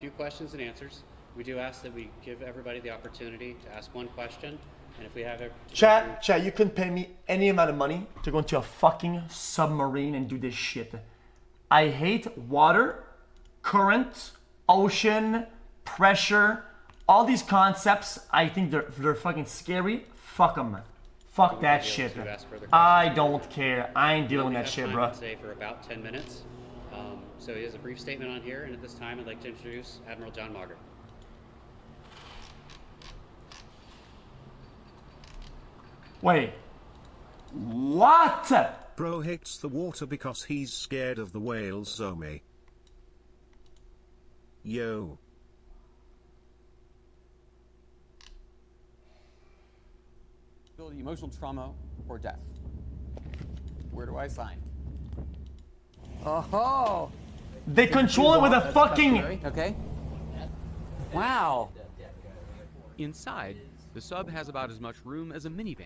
Few questions and answers. We do ask that we give everybody the opportunity to ask one question, and if we have it. Chat, you couldn't pay me any amount of money to go into a fucking submarine and do this shit. I hate water, current, ocean, pressure, all these concepts. I think they're fucking scary. Fuck them. Fuck that shit. I don't care. I ain't dealing with that shit, bro. Today for about 10 minutes. So he has a brief statement on here, and at this time, I'd like to introduce Admiral John Mauger. Wait. What? Bro hates the water because he's scared of the whales, Zomi. Yo. Emotional trauma or death. Where do I sign? Oh. They control it with a fucking. Okay. Wow. Inside, the sub has about as much room as a minivan.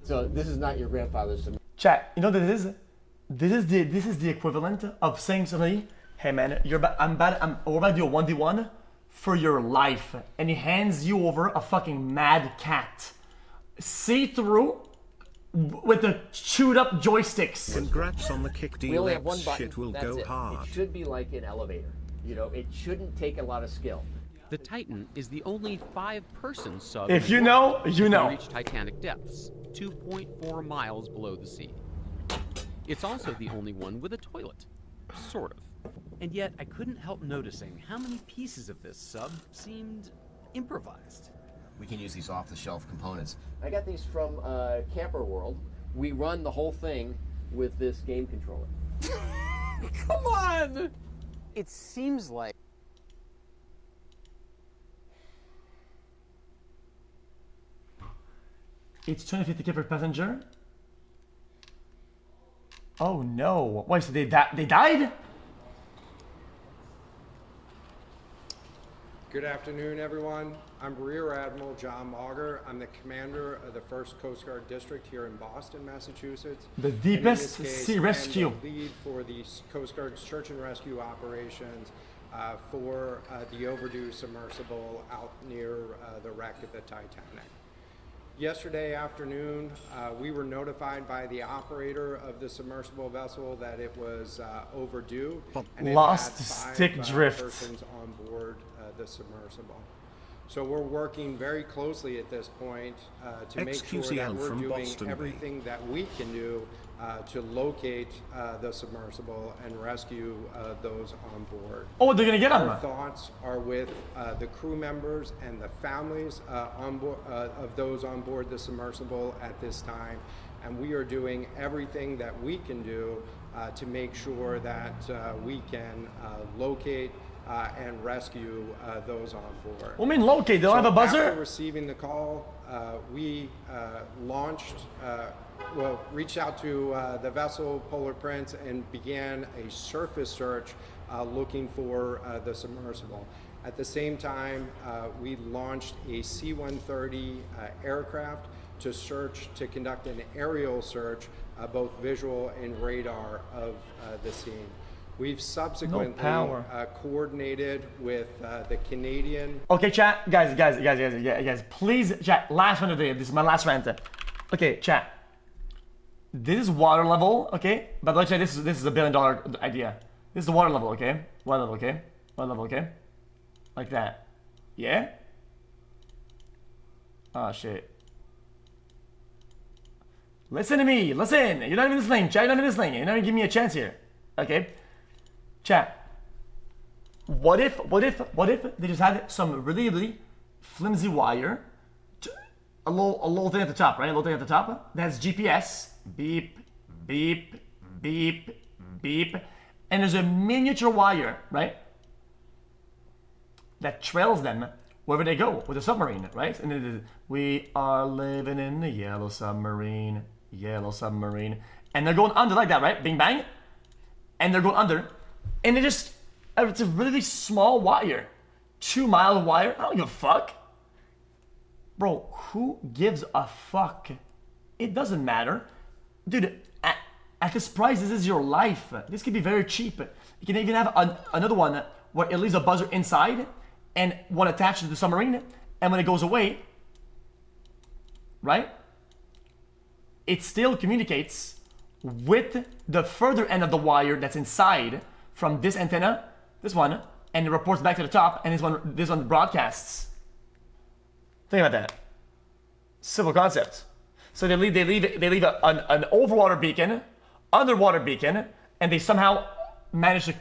So this is not your grandfather's. Chat, you know what this is? This is the equivalent of saying to somebody, "Hey man, we're about to do a 1v1 for your life," and he hands you over a fucking mad cat, see through, with the chewed up joysticks. Congrats on the kick deal. We only have one button. Shit will That's go it. hard. It should be like an elevator. You know, it shouldn't take a lot of skill. The Titan is the only 5-person sub. If you know, you to know. reach Titanic depths, 2.4 miles below the sea. It's also the only one with a toilet, sort of. And yet, I couldn't help noticing how many pieces of this sub seemed improvised. We can use these off-the-shelf components. I got these from Camper World. We run the whole thing with this game controller. Come on. It seems like It's 250k per passenger. Oh no! Wait, so they died? Good afternoon, everyone. I'm Rear Admiral John Mauger. I'm the commander of the 1st Coast Guard District here in Boston, Massachusetts. The deepest sea rescue. I'm the lead for the Coast Guard search and rescue operations for the overdue submersible out near the wreck of the Titanic. Yesterday afternoon, we were notified by the operator of the submersible vessel that it was overdue. And Lost it had stick 5 drift. persons on board the submersible. So we're working very closely at this point to make sure that xQcOW we're from doing Boston, everything that we can do to locate the submersible and rescue those on board. Oh, they're gonna get them. Our thoughts are with the crew members and the families on board, of those on board the submersible at this time, and we are doing everything that we can do to make sure that we can locate and rescue those on board. Well, I mean, locate. They don't have a buzzer. After receiving the call, we reached out to the vessel Polar Prince and began a surface search looking for the submersible. At the same time, we launched a C-130 aircraft to conduct an aerial search, both visual and radar, of the scene. We've subsequently coordinated with the Canadian. Okay, chat, guys, please, chat. Last one of the day. This is my last rant. Okay, chat. This is water level, okay? By the way, chat, this is a $1 billion idea. This is the water level, okay? Water level, okay? Water level, okay? Like that. Yeah? Oh shit. Listen to me. Listen. You're not even listening. Chat, you're not even listening. You're not even giving me a chance here. Okay? Chat. What if they just had some really flimsy wire, a little thing at the top, right? A little thing at the top that has GPS, beep, beep, beep, beep, and there's a miniature wire, right? That trails them wherever they go with a submarine, right? And it is, we are living in the yellow submarine, and they're going under like that, right? Bing bang, and they're going under. And it's a really small wire. 2-mile wire. I don't give a fuck. Bro, who gives a fuck? It doesn't matter. Dude, at this price, this is your life. This could be very cheap. You can even have another one where it leaves a buzzer inside and one attached to the submarine, and when it goes away, right, it still communicates with the further end of the wire that's inside from this antenna, this one, and it reports back to the top, and this one broadcasts. Think about that. Simple concept. So they leave an overwater beacon, underwater beacon, and they somehow manage to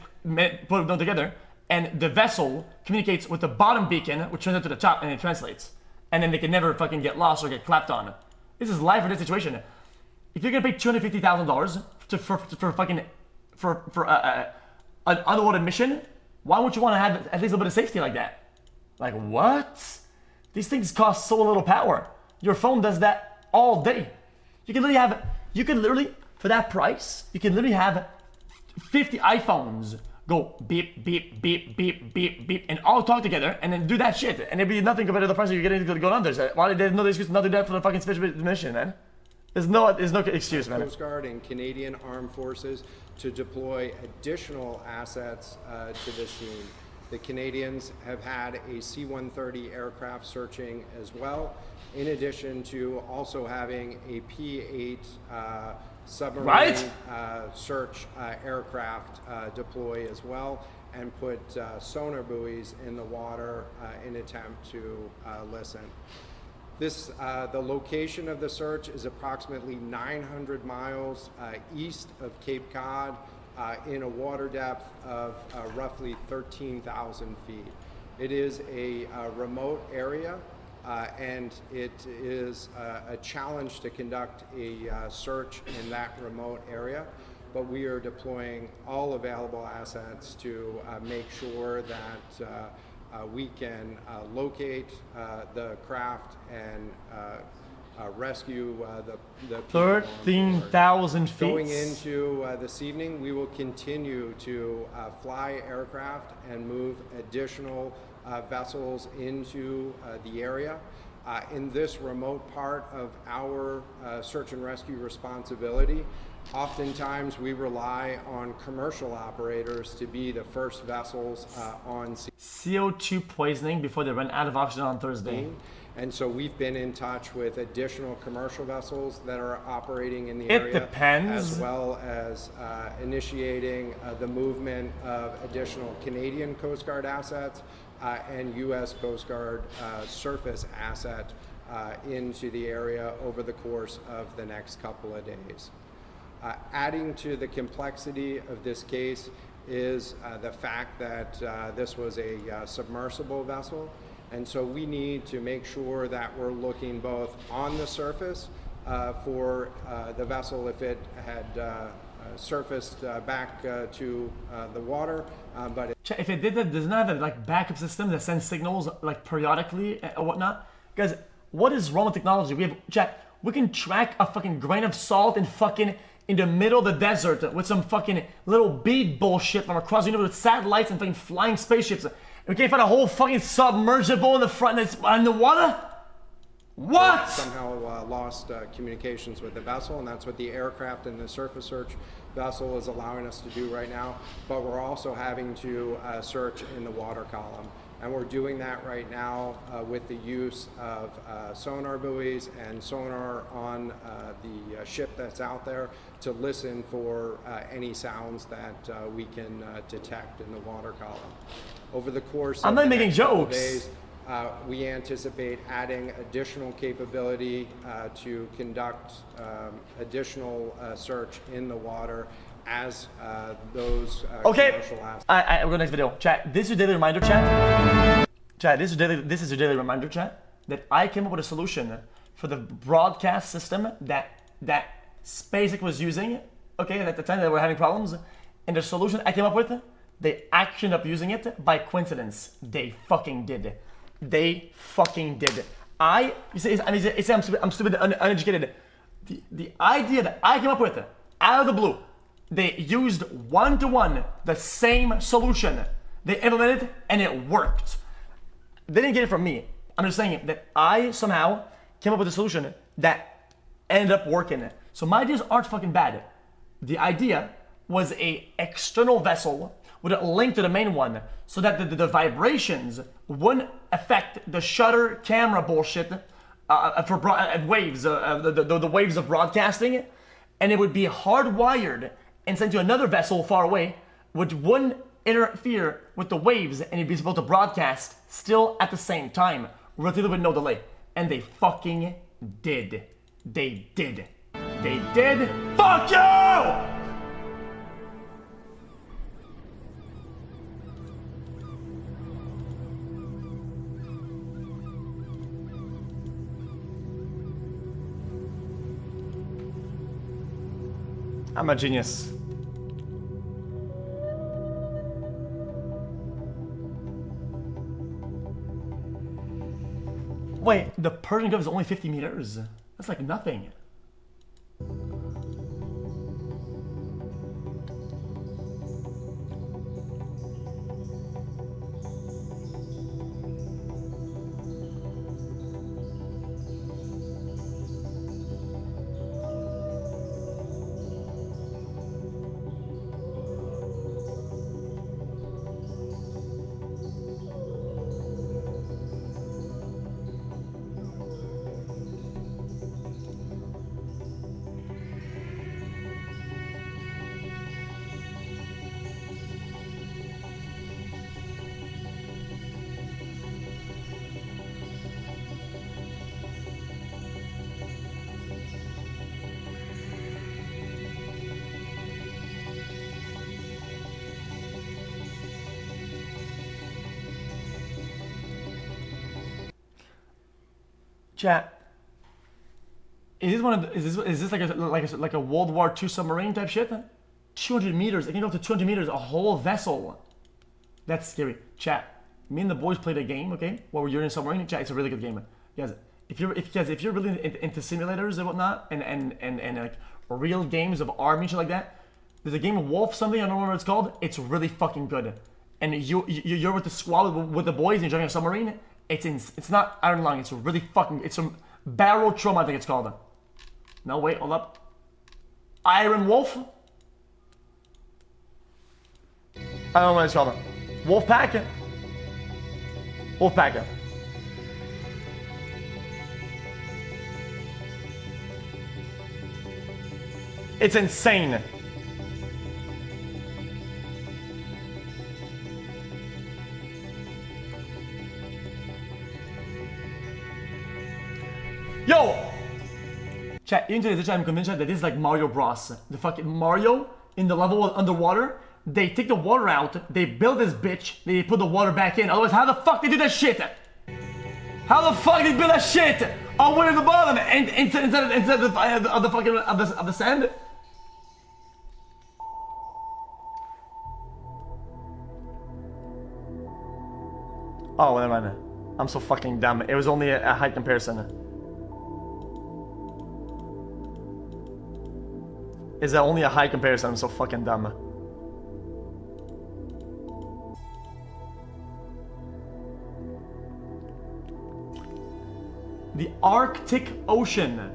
put them together, and the vessel communicates with the bottom beacon, which turns into the top, and it translates. And then they can never fucking get lost or get clapped on. This is life or death situation. If you're gonna pay $250,000 for an underwater mission, why would you want to have at least a bit of safety like that? Like what? These things cost so little power. Your phone does that all day. You can literally for that price, you can literally have 50 iPhones go beep, beep, beep, beep, beep, beep, and all talk together, and then do that shit, and it'd be nothing compared to the price you're getting to go under. So why there's no excuse not to do that for the fucking space mission, man? There's no excuse, man. Coast Guard and Canadian Armed Forces to deploy additional assets to this scene. The Canadians have had a C-130 aircraft searching as well, in addition to also having a P-8 submarine search aircraft deploy as well, and put sonar buoys in the water in attempt to listen. The location of the search is approximately 900 miles east of Cape Cod, in a water depth of roughly 13,000 feet. It is a remote area, and it is a challenge to conduct a search in that remote area, but we are deploying all available assets to make sure that we can locate the craft and rescue the people on board. 13,000 feet. Going into this evening, we will continue to fly aircraft and move additional vessels into the area. In this remote part of our search and rescue responsibility, oftentimes we rely on commercial operators to be the first vessels on scene. CO2 poisoning before they run out of oxygen on Thursday. And so we've been in touch with additional commercial vessels that are operating in the It area. depends. As well as initiating the movement of additional Canadian Coast Guard assets and U.S. Coast Guard surface asset into the area over the course of the next couple of days. Adding to the complexity of this case is the fact that this was a submersible vessel, and so we need to make sure that we're looking both on the surface for the vessel if it had surfaced back to the water, but If it did that, doesn't have a like backup system that sends signals like periodically or whatnot? Guys, what is wrong with technology? We can track a fucking grain of salt in the middle of the desert with some fucking little bead bullshit from across the universe with satellites and fucking flying spaceships. We can't find a whole fucking submersible in the front that's in the water? What? somehow lost communications with the vessel, and that's what the aircraft and the surface search vessel is allowing us to do right now. But we're also having to search in the water column, and we're doing that right now with the use of sonar buoys and sonar on the ship that's out there to listen for any sounds that we can detect in the water column. Over the course I'm of not the making next couple jokes. days, we anticipate adding additional capability to conduct additional search in the water as those Okay, commercial assets. we'll go next video. Chat, this is your daily reminder, chat. Chat, this is your daily reminder, chat, that I came up with a solution for the broadcast system that SpaceX was using, okay, at the time they were having problems. And the solution I came up with, they actually ended up using it by coincidence. They fucking did. They fucking did. I'm stupid, uneducated. The idea that I came up with, out of the blue, they used one-to-one the same solution. They implemented it and it worked. They didn't get it from me. I'm just saying that I somehow came up with a solution that ended up working. So my ideas aren't fucking bad. The idea was a external vessel would link to the main one so that the vibrations wouldn't affect the shutter camera bullshit for waves, the waves of broadcasting, and it would be hardwired and sent to another vessel far away, which wouldn't interfere with the waves, and you'd be able to broadcast still at the same time, relatively with no delay. And they fucking did. They did. They did. Fuck you! I'm a genius. Wait, the Persian Gulf is only 50 meters. That's like nothing. Chat. Is this one of the, is this like a World War II submarine type shit? 200 meters. It can go up to 200 meters. A whole vessel. That's scary. Chat. Me and the boys played a game. Okay, while we're in a submarine. Chat. It's a really good game. Guys, if you're really into simulators and whatnot, and like real games of army and shit like that, there's a game of Wolf something. I don't know what it's called. It's really fucking good. And you're with the squad with the boys and you're driving a submarine. It's not Iron Lung, it's really fucking, it's some Barrel Trauma, I think it's called. No, wait, hold up. Iron Wolf? I don't know what it's called. Wolfpack? Wolfpack. It's insane. Yo! Chat, even to this I'm convinced that this is like Mario Bros. The fucking Mario in the level underwater, they take the water out, they build this bitch, they put the water back in. Otherwise, how the fuck they do that shit? How the fuck they build that shit? All the way to the bottom and instead of the sand? Oh, never mind. I'm so fucking dumb. It was only a height comparison. Is that only a high comparison? I'm so fucking dumb. The Arctic Ocean.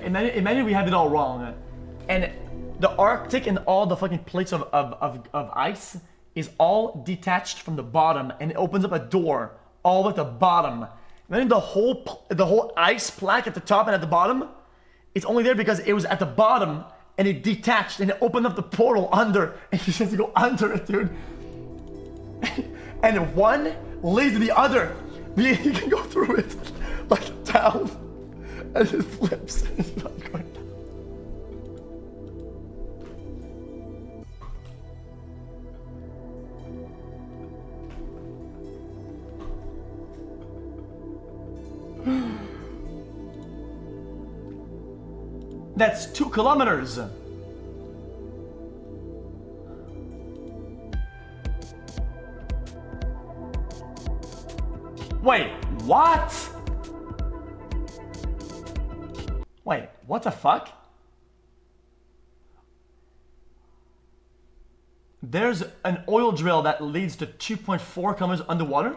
Imagine we have it all wrong. And the Arctic and all the fucking plates of ice is all detached from the bottom, and it opens up a door all at the bottom. Imagine the whole ice plaque at the top and at the bottom. It's only there because it was at the bottom and it detached and it opened up the portal under, and you just have to go under it, dude. And one leads to the other. You can go through it like down, and it flips. It's not going down. That's 2 kilometers. Wait, what? Wait, what the fuck? There's an oil drill that leads to 2.4 kilometers underwater?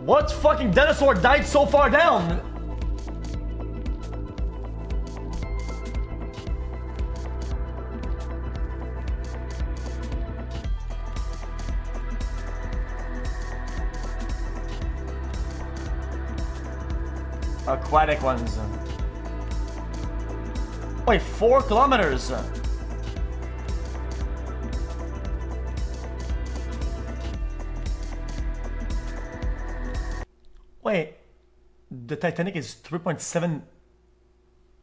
What fucking dinosaur died so far down? Aquatic ones. Wait, 4 kilometers. Wait, the Titanic is 3.7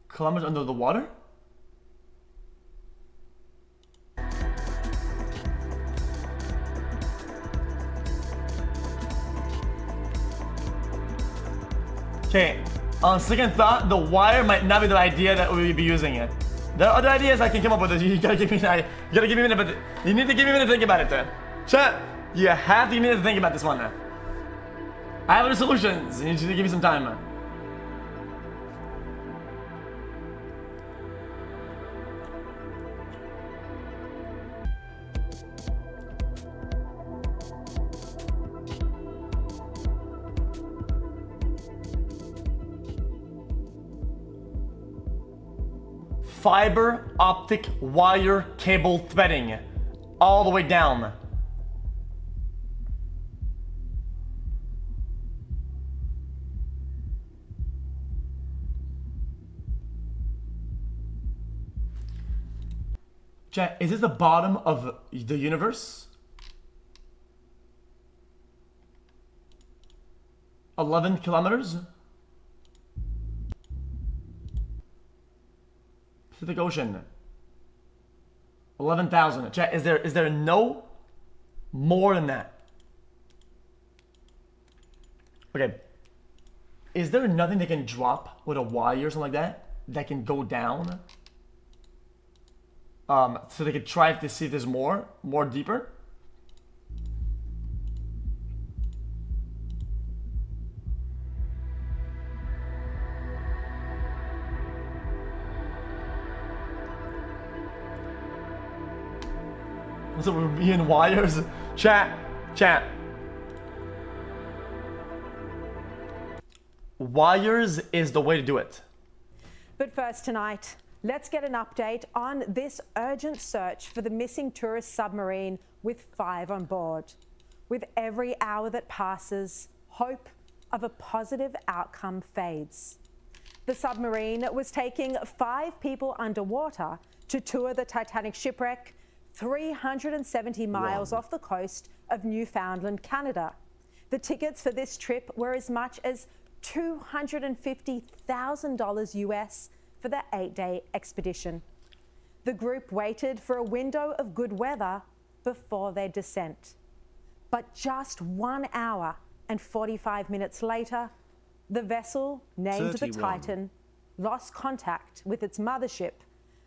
kilometers under the water? Okay, on second thought, the wire might not be the idea that we would be using it. There are other ideas I can come up with. You gotta give me you gotta give me a minute, but you need to give me a minute to think about it. Chat, you have to give me a minute to think about this one. I have other solutions. You need to give me some time. Fiber optic wire cable threading all the way down. Chat, is this the bottom of the universe? 11 kilometers? Pacific Ocean. 11,000. Chat, is there no more than that? Okay. Is there nothing they can drop with a wire or something like that can go down? So they could try to see if there's more deeper. So we're being wires. Chat. Wires is the way to do it. But first tonight, let's get an update on this urgent search for the missing tourist submarine with 5 on board. With every hour that passes, hope of a positive outcome fades. The submarine was taking 5 people underwater to tour the Titanic shipwreck 370 miles off the coast of Newfoundland, Canada. The tickets for this trip were as much as $250,000 US for the 8-day expedition. The group waited for a window of good weather before their descent. But just 1 hour and 45 minutes later, the vessel, named 31. the Titan, lost contact with its mothership,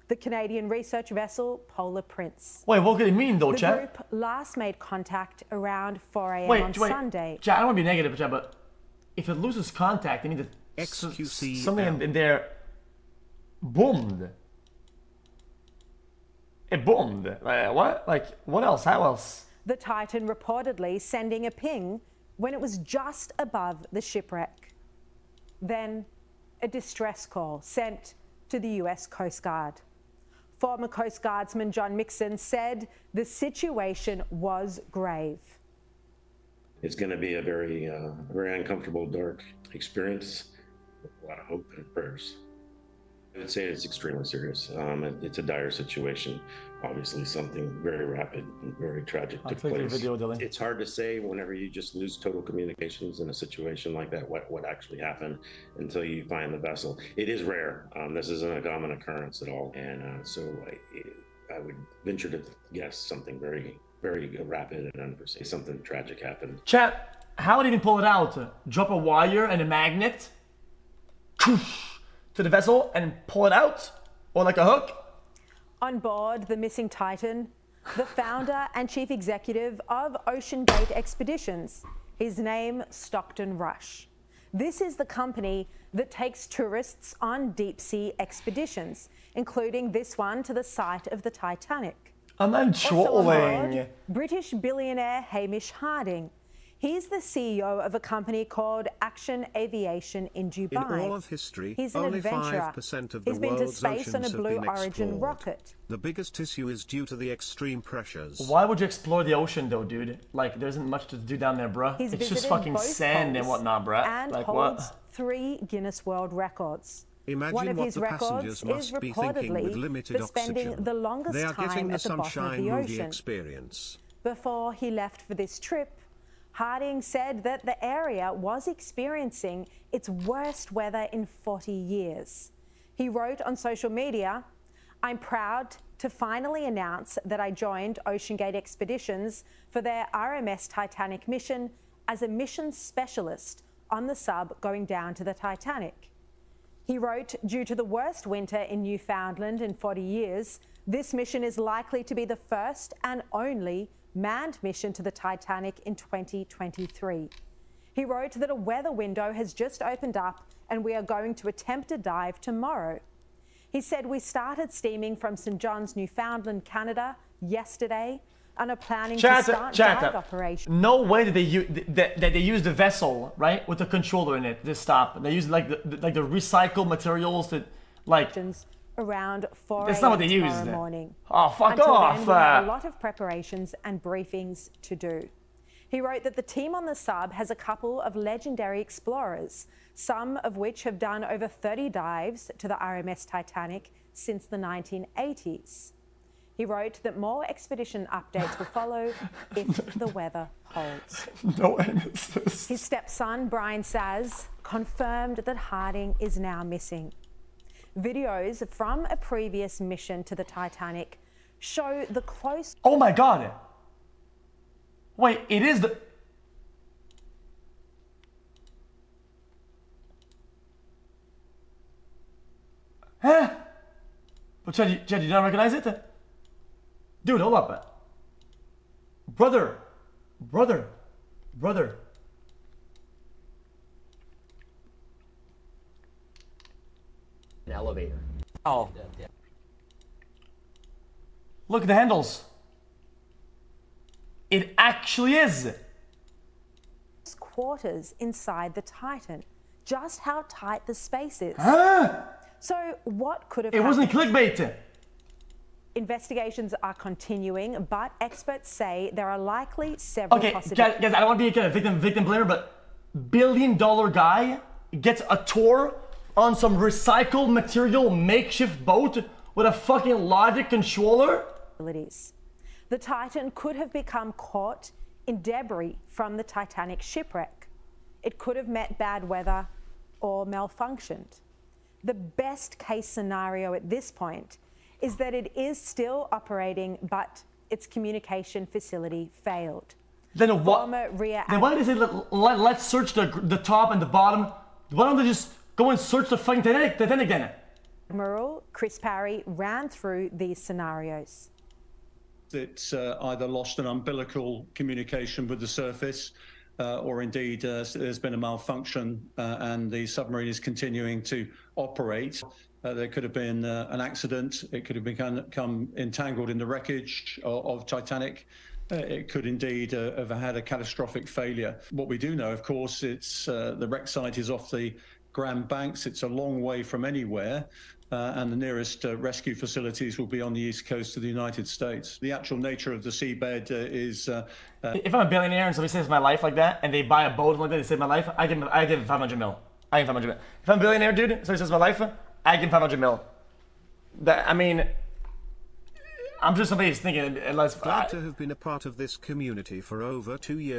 the Canadian research vessel Polar Prince. Wait, what could it mean though, The chat? group last made contact around 4 a.m. on Wait, Sunday. Chat, I don't want to be negative, chat, but if it loses contact, it means that xQcOW. something in there boomed. It boomed. What? Like, what else? How else? The Titan reportedly sending a ping when it was just above the shipwreck. Then, a distress call sent to the US Coast Guard. Former Coast Guardsman John Mixon said the situation was grave. It's going to be a very uncomfortable, dark experience with a lot of hope and prayers. I would say it's extremely serious. It's a dire situation. Obviously, something very rapid and very tragic took place. Video, Dylan. It's hard to say whenever you just lose total communications in a situation like that, what actually happened until you find the vessel. It is rare. This isn't a common occurrence at all. And so I would venture to guess something very, very rapid and unforeseen. Something tragic happened. Chat, how would he even pull it out? Drop a wire and a magnet to the vessel and pull it out? Or like a hook? On board the missing Titan, the founder and chief executive of Ocean Gate Expeditions, his name Stockton Rush. This is the company that takes tourists on deep sea expeditions, including this one to the site of the Titanic. I'm not Also on board, trolling. British billionaire Hamish Harding. He's the CEO of a company called Action Aviation in Dubai. In all of history, He's an only adventurer. 5% of the He's been to world's space on a oceans have Blue been Origin explored. rocket. The biggest issue is due to the extreme pressures. Why would you explore the ocean though, dude? Like, there isn't much to do down there, bruh. He's It's just visited fucking both sand and poles whatnot, bruh. and Like, holds what? 3 Guinness World Records. Imagine One of what his the records passengers is must be thinking with reportedly limited for spending oxygen. the longest They are time getting the at the bottom of sunshine the movie ocean. experience. Before he left for this trip, Harding said that the area was experiencing its worst weather in 40 years. He wrote on social media, "I'm proud to finally announce that I joined OceanGate Expeditions for their RMS Titanic mission as a mission specialist on the sub going down to the Titanic." He wrote, "Due to the worst winter in Newfoundland in 40 years, this mission is likely to be the first and only manned mission to the Titanic in 2023. He wrote that a weather window has just opened up and we are going to attempt a dive tomorrow. He said, "We started steaming from St. John's, Newfoundland, Canada yesterday and are planning to start dive operations." No way that they use the vessel, right, with the controller in it, this stop. They use like the recycled materials that, like, around 4 that's not what they a.m. use. tomorrow morning. Oh, fuck Until off. then, we have a lot of preparations and briefings to do. He wrote that the team on the sub has a couple of legendary explorers, some of which have done over 30 dives to the RMS Titanic since the 1980s. He wrote that more expedition updates will follow if the weather holds. No emphasis. His stepson, Brian Saz, confirmed that Harding is now missing. Videos from a previous mission to the Titanic show the close... Oh my god! Wait, it is the... Huh? But Chad, you don't recognize it? Dude, hold up. Brother. An elevator. Oh, Look at the handles. It actually is. quarters inside the Titan. Just how tight the space is. Huh? So what could have It wasn't clickbait. Investigations are continuing, but experts say there are likely several Okay, possibilities. guys, I don't want to be a victim blamer, but billion-dollar guy gets a tour on some recycled material makeshift boat with a fucking logic controller? The Titan could have become caught in debris from the Titanic shipwreck. It could have met bad weather or malfunctioned. The best case scenario at this point is that it is still operating, but its communication facility failed. Then what? Former rear Then why did they say let's search the top and the bottom? Why don't they just go and search the fucking Titanic then? Admiral Chris Parry ran through these scenarios. It's either lost an umbilical communication with the surface, or indeed there's been a malfunction and the submarine is continuing to operate. There could have been an accident. It could have become entangled in the wreckage of Titanic. It could indeed have had a catastrophic failure. What we do know, of course, it's the wreck site is off the Grand Banks. It's a long way from anywhere. And the nearest rescue facilities will be on the east coast of the United States. The actual nature of the seabed is... If I'm a billionaire and somebody saves my life like that, and they buy a boat like that, they save my life, I give 500 mil. I give 500 mil. If I'm a billionaire, dude, somebody saves my life, I give 500 mil. I mean, I'm just somebody who's thinking, unless... Glad to have been a part of this community for over 2 years.